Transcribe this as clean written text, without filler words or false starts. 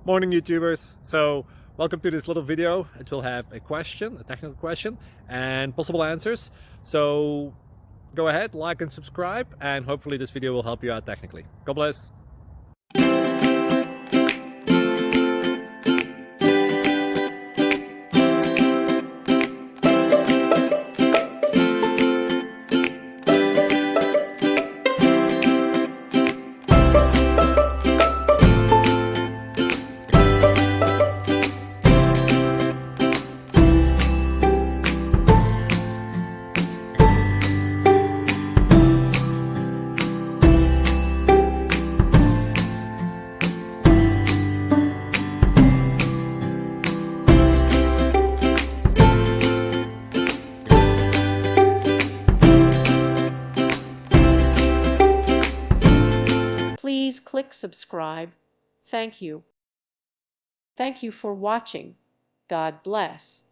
Morning YouTubers. So welcome to this little video. It will have a question, a technical question, and possible answers. So go ahead, like and subscribe, and hopefully this video will help you out technically. God bless. Please click subscribe. Thank you. Thank you for watching. God bless.